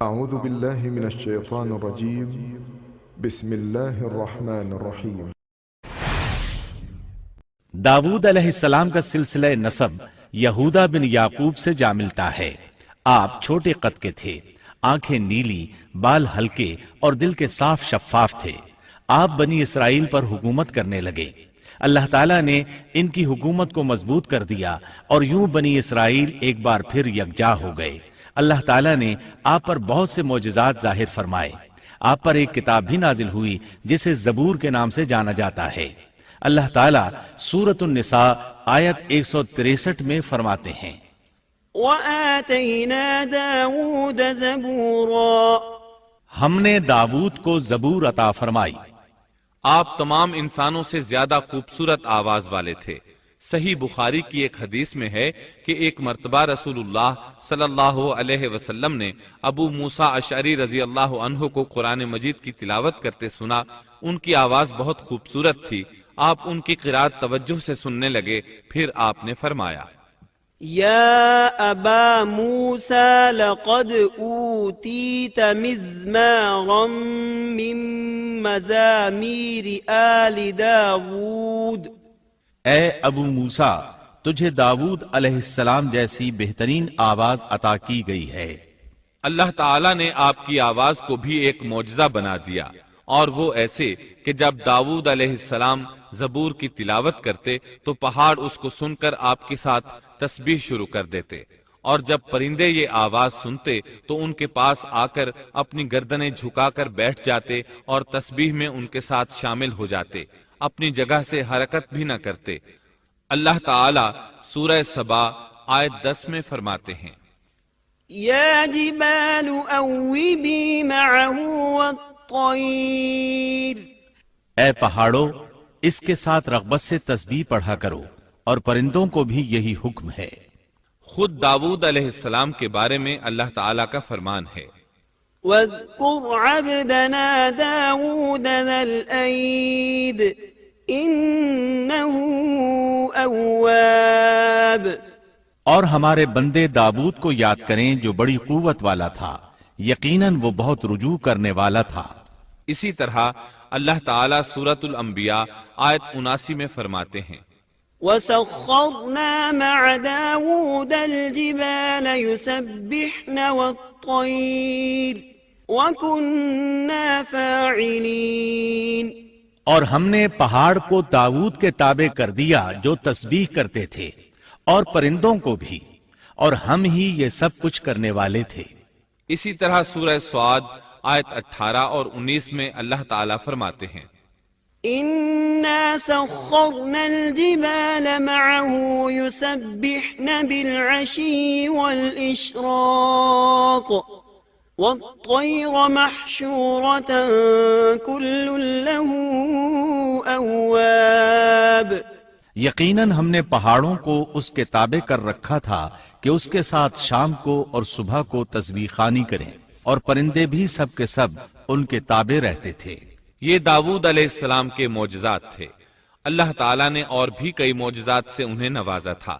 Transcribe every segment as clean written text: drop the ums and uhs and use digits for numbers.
أعوذ بالله من الشيطان الرجيم. بسم الله الرحمن الرحيم. داود علیہ السلام کا سلسلہ نسب یہودا بن یعقوب سے جا ملتا ہے۔ آپ چھوٹے قد کے تھے، آنکھیں نیلی، بال ہلکے اور دل کے صاف شفاف تھے۔ آپ بنی اسرائیل پر حکومت کرنے لگے۔ اللہ تعالیٰ نے ان کی حکومت کو مضبوط کر دیا اور یوں بنی اسرائیل ایک بار پھر یکجا ہو گئے۔ اللہ تعالیٰ نے آپ پر بہت سے معجزات ظاہر فرمائے۔ آپ پر ایک کتاب بھی نازل ہوئی جسے زبور کے نام سے جانا جاتا ہے۔ اللہ تعالیٰ سورۃ النساء آیت 163 میں فرماتے ہیں، وَآتَيْنَا دَاوُودَ زَبُورًا، ہم نے داود کو زبور عطا فرمائی۔ آپ تمام انسانوں سے زیادہ خوبصورت آواز والے تھے۔ صحیح بخاری کی ایک حدیث میں ہے کہ ایک مرتبہ رسول اللہ صلی اللہ علیہ وسلم نے ابو موسیٰ اشعری رضی اللہ عنہ کو قرآن مجید کی تلاوت کرتے سنا۔ ان کی آواز بہت خوبصورت تھی۔ آپ ان کی قرات توجہ سے سننے لگے، پھر آپ نے فرمایا، یا ابا موسیٰ لقد اوتیت مزمارا من مزامیر آل داود، اے ابو موسیٰ، تجھے داود علیہ السلام جیسی بہترین آواز عطا کی گئی ہے۔ اللہ تعالیٰ نے آپ کی آواز کو بھی ایک معجزہ بنا دیا، اور وہ ایسے کہ جب داود علیہ السلام زبور کی تلاوت کرتے تو پہاڑ اس کو سن کر آپ کے ساتھ تسبیح شروع کر دیتے، اور جب پرندے یہ آواز سنتے تو ان کے پاس آ کر اپنی گردنیں جھکا کر بیٹھ جاتے اور تسبیح میں ان کے ساتھ شامل ہو جاتے، اپنی جگہ سے حرکت بھی نہ کرتے۔ اللہ تعالیٰ سورہ سبا آیت 10 میں فرماتے ہیں، یا جبال اوبی معه والطیر، اے پہاڑوں، اس کے ساتھ رغبت سے تسبیح پڑھا کرو، اور پرندوں کو بھی یہی حکم ہے۔ خود داود علیہ السلام کے بارے میں اللہ تعالیٰ کا فرمان ہے، واذکر عبدنا داود ذا الأید انه اواب، اور ہمارے بندے داود کو یاد کریں جو بڑی قوت والا تھا، یقیناً وہ بہت رجوع کرنے والا تھا۔ اسی طرح اللہ تعالیٰ سورۃ الانبیاء آیت 79 میں فرماتے ہیں، وسخرنا مع داود الجبال يسبحن والطير وكنا فاعلين، اور ہم نے پہاڑ کو داود کے تابع کر دیا جو تسبیح کرتے تھے، اور پرندوں کو بھی، اور ہم ہی یہ سب کچھ کرنے والے تھے۔ اسی طرح سورہ سعد آیت 18 اور 19 میں اللہ تعالیٰ فرماتے ہیں، إنا سخرنا الجبال معه يسبحن بالعشي والإشراق والطير محشورة كل له أواب، یقیناً ہم نے پہاڑوں کو اس کے تابع کر رکھا تھا کہ اس کے ساتھ شام کو اور صبح کو تسبیح خوانی کریں، اور پرندے بھی سب کے سب ان کے تابع رہتے تھے۔ یہ داود علیہ السلام کے معجزات تھے۔ اللہ تعالیٰ نے اور بھی کئی معجزات سے انہیں نوازا تھا۔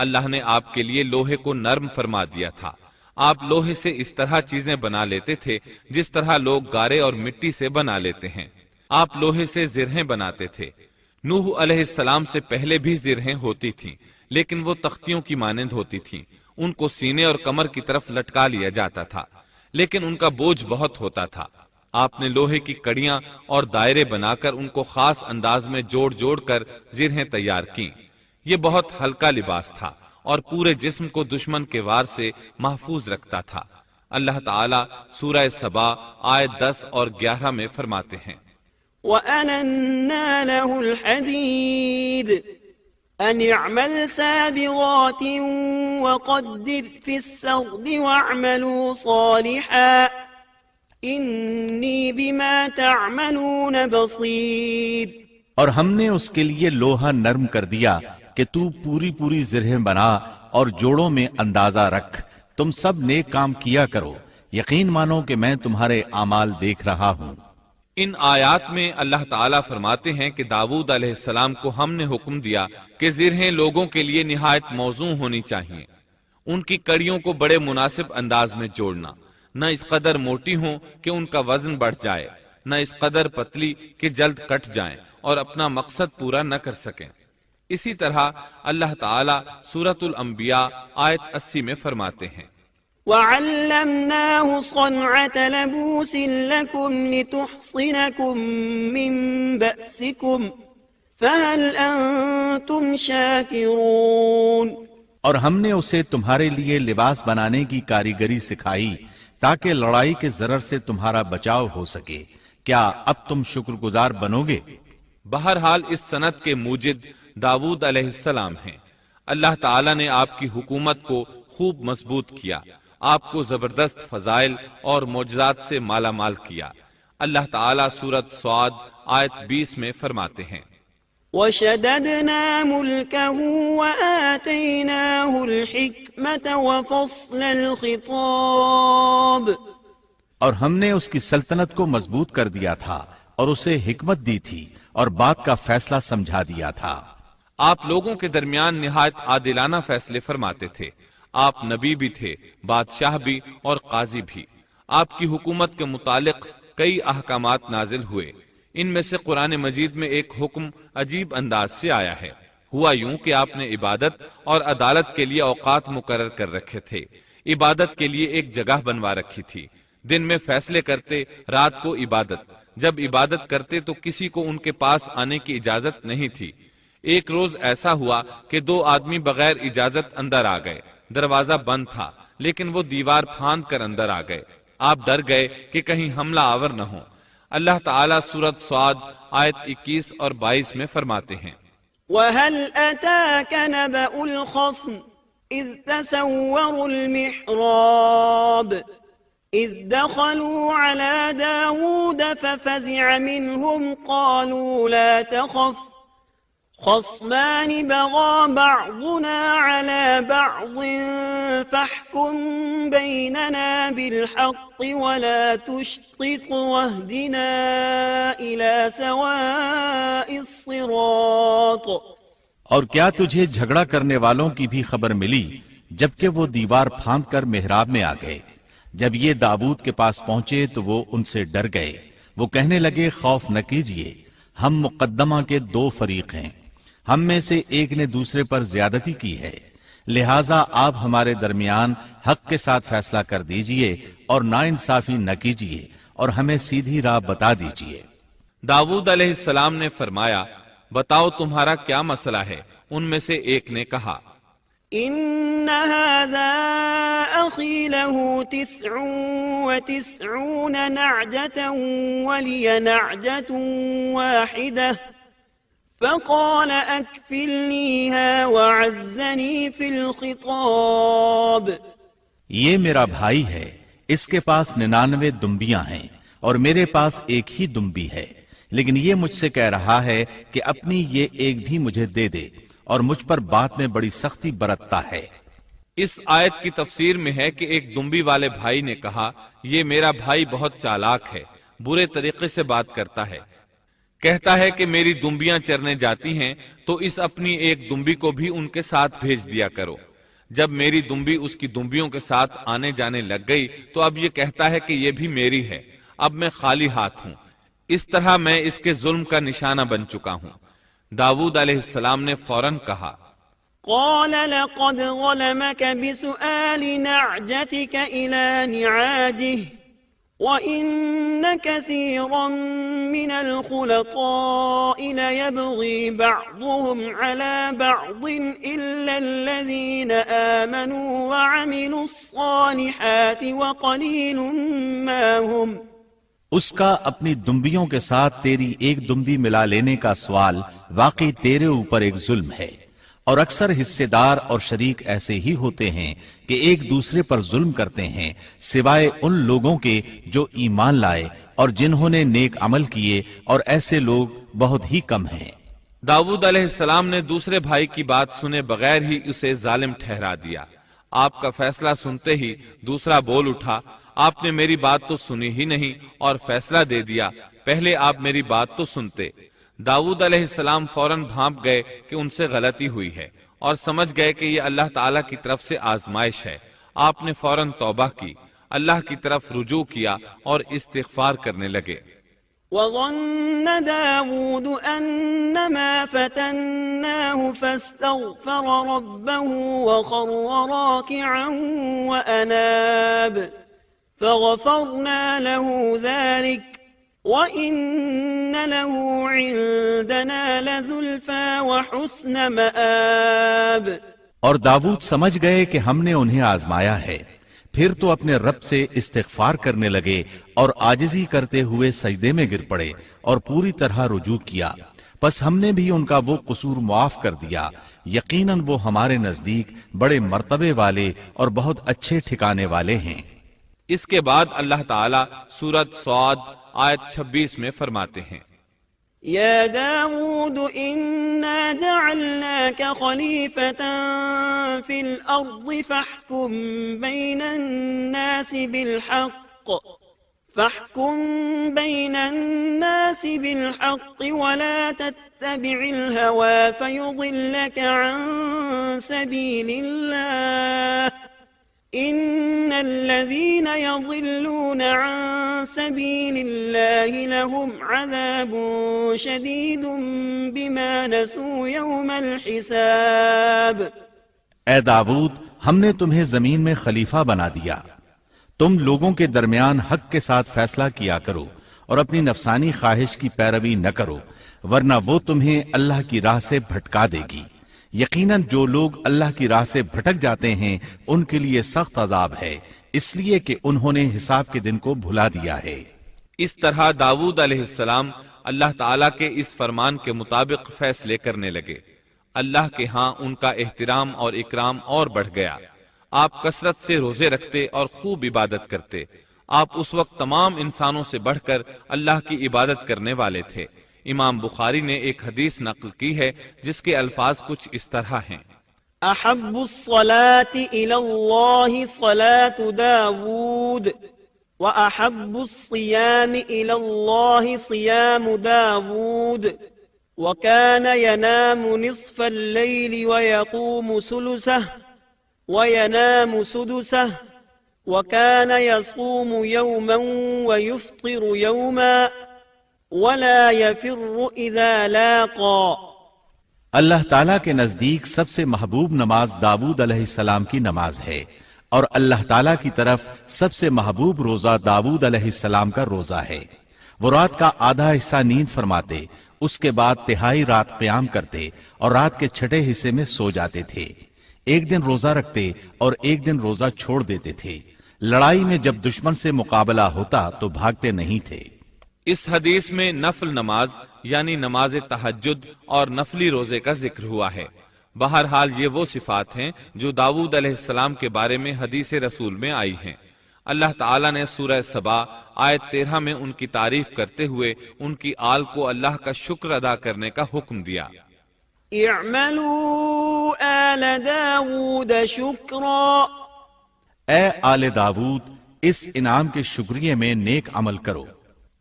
اللہ نے آپ کے لیے لوہے کو نرم فرما دیا تھا۔ آپ لوہے سے اس طرح چیزیں بنا لیتے تھے جس طرح لوگ گارے اور مٹی سے بنا لیتے ہیں۔ آپ لوہے سے زرہیں بناتے تھے۔ نوح علیہ السلام سے پہلے بھی زرہیں ہوتی تھیں، لیکن وہ تختیوں کی مانند ہوتی تھیں۔ ان کو سینے اور کمر کی طرف لٹکا لیا جاتا تھا، لیکن ان کا بوجھ بہت ہوتا تھا۔ آپ نے لوہے کی کڑیاں اور دائرے بنا کر ان کو خاص انداز میں جوڑ جوڑ کر زرہیں تیار کیں۔ یہ بہت ہلکا لباس تھا اور پورے جسم کو دشمن کے وار سے محفوظ رکھتا تھا۔ اللہ تعالیٰ سورہ سبا آیت 10 اور 11 میں فرماتے ہیں، وَأَلَنَّا لَهُ الْحَدِيدَ أَنِ اعْمَلْ سَابِغَاتٍ وَقَدِّرْ فِي السَّرْدِ وَاعْمَلُوا صَالِحًا إِنِّي بِمَا تَعْمَلُونَ بَصِيرٌ، اور ہم نے اس کے لیے لوہا نرم کر دیا کہ تو پوری پوری زرہیں بنا اور جوڑوں میں اندازہ رکھ، تم سب نیک کام کیا کرو، یقین مانو کہ میں تمہارے اعمال دیکھ رہا ہوں۔ ان آیات میں اللہ تعالیٰ فرماتے ہیں کہ داود علیہ السلام کو ہم نے حکم دیا کہ زرہیں لوگوں کے لیے نہایت موزوں ہونی چاہیے، ان کی کڑیوں کو بڑے مناسب انداز میں جوڑنا، نہ اس قدر موٹی ہوں کہ ان کا وزن بڑھ جائے، نہ اس قدر پتلی کہ جلد کٹ جائیں اور اپنا مقصد پورا نہ کر سکیں۔ اسی طرح اللہ تعالی سورۃ الانبیاء آیت 80 میں فرماتے ہیں، وَعَلَّمْنَاهُ صَنْعَةَ لَبُوسٍ لَكُمْ لِتُحْصِنَكُمْ مِنْ بَأْسِكُمْ فَهَلْ أَنْتُمْ شَاكِرُونَ۔ اور ہم نے اسے تمہارے لیے لباس بنانے کی کاریگری سکھائی تاکہ لڑائی کے ضرر سے تمہارا بچاؤ ہو سکے، کیا اب تم شکر گزار بنو گے؟ بہرحال اس صنعت کے موجد داؤد علیہ السلام ہیں۔ اللہ تعالی نے آپ کی حکومت کو خوب مضبوط کیا، آپ کو زبردست فضائل اور معجزات سے مالا مال کیا۔ اللہ تعالی سورۃ صاد آیت 20 میں فرماتے ہیں، وَشَدَدْنَا مُلْكَهُ وَآتَيْنَاهُ الْحِكْمَةَ وَفَصْلَ الْخِطَابِ۔ اور ہم نے اس کی سلطنت کو مضبوط کر دیا تھا اور اسے حکمت دی تھی اور بات کا فیصلہ سمجھا دیا تھا۔ آپ لوگوں کے درمیان نہایت عادلانہ فیصلے فرماتے تھے۔ آپ نبی بھی تھے، بادشاہ بھی اور قاضی بھی۔ آپ کی حکومت کے متعلق کئی احکامات نازل ہوئے۔ ان میں سے قرآن مجید میں ایک حکم عجیب انداز سے آیا ہے۔ ہوا یوں کہ آپ نے عبادت اور عدالت کے لیے اوقات مقرر کر رکھے تھے۔ عبادت کے لیے ایک جگہ بنوا رکھی تھی، دن میں فیصلے کرتے، رات کو عبادت۔ جب عبادت کرتے تو کسی کو ان کے پاس آنے کی اجازت نہیں تھی۔ ایک روز ایسا ہوا کہ 2 آدمی بغیر اجازت اندر آ گئے۔ دروازہ بند تھا لیکن وہ دیوار پھاند کر اندر آ گئے۔ آپ ڈر گئے کہ کہیں حملہ آور نہ ہو۔ اللہ تعالیٰ سورۃ صاد آیت 21 اور 22 میں فرماتے ہیں، وَهَلْ أَتَاكَ نَبَأُ الْخَصْمِ إِذْ تَسَوَّرُوا الْمِحْرَابَ إِذْ دَخَلُوا عَلَى دَاوُودَ فَفَزِعَ مِنْهُمْ قَالُوا لَا تَخَفْ خَصْمَانِ بَغَى بَعْضُنَا عَلَى بَعْضٍ فَاحْكُم بَيْنَنَا بِالْحَقِّ وَلَا تُشْطِطْ وَاهْدِنَا إِلَى سَوَاءِ الصِّرَاطِ۔ اور کیا تجھے جھگڑا کرنے والوں کی بھی خبر ملی جبکہ وہ دیوار پھاند کر محراب میں آ گئے؟ جب یہ داؤد کے پاس پہنچے تو وہ ان سے ڈر گئے۔ وہ کہنے لگے، خوف نہ کیجیے، ہم مقدمہ کے 2 فریق ہیں، ہم میں سے ایک نے دوسرے پر زیادتی کی ہے، لہٰذا آپ ہمارے درمیان حق کے ساتھ فیصلہ کر دیجئے اور ناانصافی نہ کیجیے اور ہمیں سیدھی راہ بتا دیجئے۔ داؤد علیہ السلام نے فرمایا، بتاؤ تمہارا کیا مسئلہ ہے؟ ان میں سے ایک نے کہا، إن هذا أخي له 99 نعجة ولي نعجة واحدة فقال أكفلنيها وعزني في الخطاب۔ یہ میرا بھائی ہے، اس کے پاس 99 دمبیاں ہیں اور میرے پاس ایک ہی دمبی ہے، لیکن یہ مجھ سے کہہ رہا ہے کہ اپنی یہ ایک بھی مجھے دے دے اور مجھ پر بات میں بڑی سختی برتتا ہے۔ اس آیت کی تفسیر میں ہے کہ ایک دمبی والے بھائی نے کہا، یہ میرا بھائی بہت چالاک ہے، برے طریقے سے بات کرتا ہے، کہتا ہے کہ میری دمبیاں چرنے جاتی ہیں تو اس اپنی ایک دمبی کو بھی ان کے ساتھ بھیج دیا کرو۔ جب میری دمبی اس کی دمبیوں کے ساتھ آنے جانے لگ گئی تو اب یہ کہتا ہے کہ یہ بھی میری ہے، اب میں خالی ہاتھ ہوں۔ اس طرح میں اس کے ظلم کا نشانہ بن چکا ہوں۔ داؤد علیہ السلام نے فوراً کہا، قال لقد ظلمك بسؤال نعجتك إلى نعاجه وَإِنَّ كَثِيرًا مِنَ الْخُلَطَاءِ لَيَبْغِي بَعْضُهُمْ عَلَى بَعْضٍ إِلَّا الَّذِينَ آمَنُوا وَعَمِلُوا الصَّالِحَاتِ وَقَلِيلٌ مَا هُمْ۔ اس کا اپنی دمبیوں کے ساتھ تیری ایک دمبی ملا لینے کا سوال واقعی تیرے اوپر ایک ظلم ہے، اور اکثر حصے دار اور شریک ایسے ہی ہوتے ہیں کہ ایک دوسرے پر ظلم کرتے ہیں، سوائے ان لوگوں کے جو ایمان لائے اور جنہوں نے نیک عمل کیے، اور ایسے لوگ بہت ہی کم ہیں۔ داؤد علیہ السلام نے دوسرے بھائی کی بات سنے بغیر ہی اسے ظالم ٹھہرا دیا۔ آپ کا فیصلہ سنتے ہی دوسرا بول اٹھا، آپ نے میری بات تو سنی ہی نہیں اور فیصلہ دے دیا، پہلے آپ میری بات تو سنتے۔ داؤد علیہ السلام فوراً بھانپ گئے کہ ان سے غلطی ہوئی ہے اور سمجھ گئے کہ یہ اللہ تعالیٰ کی طرف سے آزمائش ہے۔ آپ نے فوراً توبہ کی۔ اللہ کی طرف رجوع کیا اور استغفار کرنے لگے۔ وظن داود أنما فتناه فاستغفر ربه وخر راكعا وأناب فغفرنا له ذلك وإن له عندنا لزلفى وحسن مآب۔ اور داود سمجھ گئے کہ ہم نے انہیں آزمایا ہے، پھر تو اپنے رب سے استغفار کرنے لگے اور عاجزی کرتے ہوئے سجدے میں گر پڑے اور پوری طرح رجوع کیا، پس ہم نے بھی ان کا وہ قصور معاف کر دیا، یقیناً وہ ہمارے نزدیک بڑے مرتبے والے اور بہت اچھے ٹھکانے والے ہیں۔ اس کے بعد اللہ تعالیٰ سورۃ صاد آیت 26 میں فرماتے ہیں، يا داود إنا جعلناك خليفة في الأرض فاحكم بين الناس بالحق ولا تتبع الهوى فيضلك عن سبيل الله إن الذين يضلون عن سبيل الله لهم عذاب شديد بما نسوا يوم الحساب۔ اے داود، ہم نے تمہیں زمین میں خلیفہ بنا دیا، تم لوگوں کے درمیان حق کے ساتھ فیصلہ کیا کرو اور اپنی نفسانی خواہش کی پیروی نہ کرو، ورنہ وہ تمہیں اللہ کی راہ سے بھٹکا دے گی۔ یقیناً جو لوگ اللہ کی راہ سے بھٹک جاتے ہیں ان کے لیے سخت عذاب ہے، اس لیے کہ انہوں نے حساب کے دن کو بھلا دیا ہے۔ اس طرح داود علیہ السلام اللہ تعالیٰ کے اس فرمان کے مطابق فیصلے کرنے لگے۔ اللہ کے ہاں ان کا احترام اور اکرام اور بڑھ گیا۔ آپ کثرت سے روزے رکھتے اور خوب عبادت کرتے۔ آپ اس وقت تمام انسانوں سے بڑھ کر اللہ کی عبادت کرنے والے تھے۔ امام بخاری نے ایک حدیث نقل کی ہے جس کے الفاظ کچھ اس طرح ہیں، احب الصلاة الى اللہ صلاة داود واحب الصيام الى اللہ صيام داود وكان ينام نصف الليل ويقوم ثلثه وينام سدسه وكان يصوم يوما ويفطر يوما ولا يفر اذا لاقى۔ اللہ تعالیٰ کے نزدیک سب سے محبوب نماز داود علیہ السلام کی نماز ہے، اور اللہ تعالیٰ کی طرف سب سے محبوب روزہ داود علیہ السلام کا روزہ ہے۔ وہ رات کا آدھا حصہ نیند فرماتے، اس کے بعد تہائی رات قیام کرتے اور رات کے چھٹے حصے میں سو جاتے تھے۔ ایک دن روزہ رکھتے اور ایک دن روزہ چھوڑ دیتے تھے۔ لڑائی میں جب دشمن سے مقابلہ ہوتا تو بھاگتے نہیں تھے۔ اس حدیث میں نفل نماز یعنی نماز تہجد اور نفلی روزے کا ذکر ہوا ہے۔ بہرحال یہ وہ صفات ہیں جو داود علیہ السلام کے بارے میں حدیث رسول میں آئی ہیں۔ اللہ تعالیٰ نے سورہ سبا آیت 13 میں ان کی تعریف کرتے ہوئے ان کی آل کو اللہ کا شکر ادا کرنے کا حکم دیا۔ اعملوا آل داود شکرا، اے آل داود اس انعام کے شکریہ میں نیک عمل کرو۔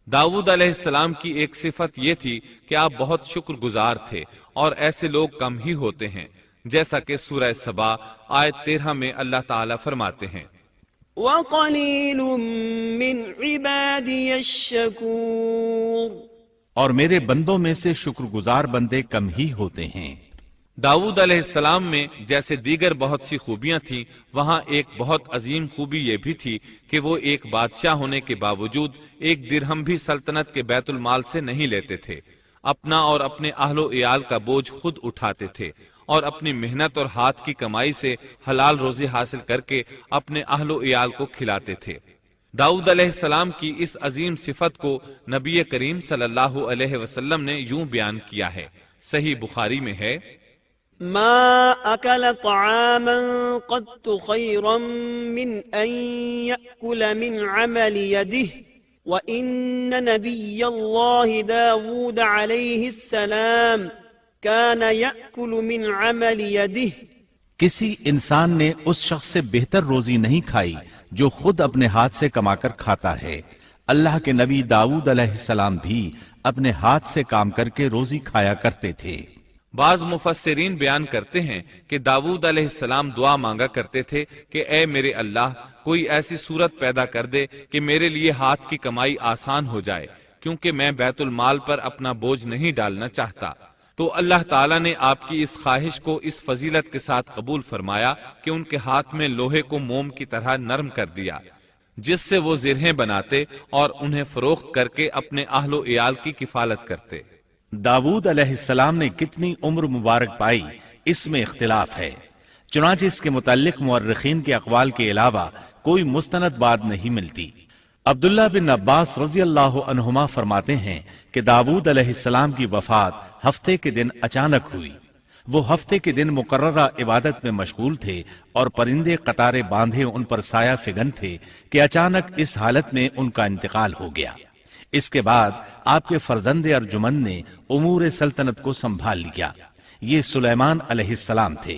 داود علیہ السلام کی ایک صفت یہ تھی کہ آپ بہت شکر گزار تھے، اور ایسے لوگ کم ہی ہوتے ہیں، جیسا کہ سورہ سبا آیت 13 میں اللہ تعالیٰ فرماتے ہیں، وَقَلِيلٌ مِّنْ عِبَادِيَ الشَّكُورُ، اور میرے بندوں میں سے شکر گزار بندے کم ہی ہوتے ہیں۔ داود علیہ السلام میں جیسے دیگر بہت سی خوبیاں تھیں، وہاں ایک بہت عظیم خوبی یہ بھی تھی کہ وہ ایک بادشاہ ہونے کے باوجود ایک درہم بھی سلطنت کے بیت المال سے نہیں لیتے تھے۔ اپنا اور اپنے اہل و عیال کا بوجھ خود اٹھاتے تھے، اور اپنی محنت اور ہاتھ کی کمائی سے حلال روزی حاصل کر کے اپنے اہل و عیال کو کھلاتے تھے۔ داؤد علیہ السلام کی اس عظیم صفت کو نبی کریم صلی اللہ علیہ وسلم نے یوں بیان کیا ہے، صحیح بخاری میں ہے، ما اکل طعاما قط خیرا من ان یأکل من عمل یده وان نبی اللہ داود علیہ السلام كان يأكل من عمل يده، کسی انسان نے اس شخص سے بہتر روزی نہیں کھائی جو خود اپنے ہاتھ سے کما کر کھاتا ہے۔ اللہ کے نبی داؤد علیہ السلام بھی اپنے ہاتھ سے کام کر کے روزی کھایا کرتے تھے۔ بعض مفسرین بیان کرتے ہیں کہ داؤد علیہ السلام دعا مانگا کرتے تھے کہ اے میرے اللہ، کوئی ایسی صورت پیدا کر دے کہ میرے لیے ہاتھ کی کمائی آسان ہو جائے، کیونکہ میں بیت المال پر اپنا بوجھ نہیں ڈالنا چاہتا۔ تو اللہ تعالیٰ نے آپ کی اس خواہش کو اس فضیلت کے ساتھ قبول فرمایا کہ ان کے ہاتھ میں لوہے کو موم کی طرح نرم کر دیا، جس سے وہ زرہیں بناتے اور انہیں فروخت کر کے اپنے اہل و عیال کی کفالت کرتے۔ داود علیہ السلام نے کتنی عمر مبارک پائی، اس میں اختلاف ہے، چنانچہ اس کے متعلق مورخین کے اقوال کے علاوہ کوئی مستند بات نہیں ملتی۔ عبداللہ بن عباس رضی اللہ عنہما فرماتے ہیں کہ داود علیہ السلام کی وفات ہفتے کے دن اچانک ہوئی۔ وہ ہفتے کے دن مقررہ عبادت میں مشغول تھے اور پرندے قطارے باندھے ان پر سایہ فگن تھے کہ اچانک اس حالت میں ان کا انتقال ہو گیا۔ اس کے بعد آپ کے فرزند ارجمند نے امور سلطنت کو سنبھال لیا۔ یہ سلیمان علیہ السلام تھے۔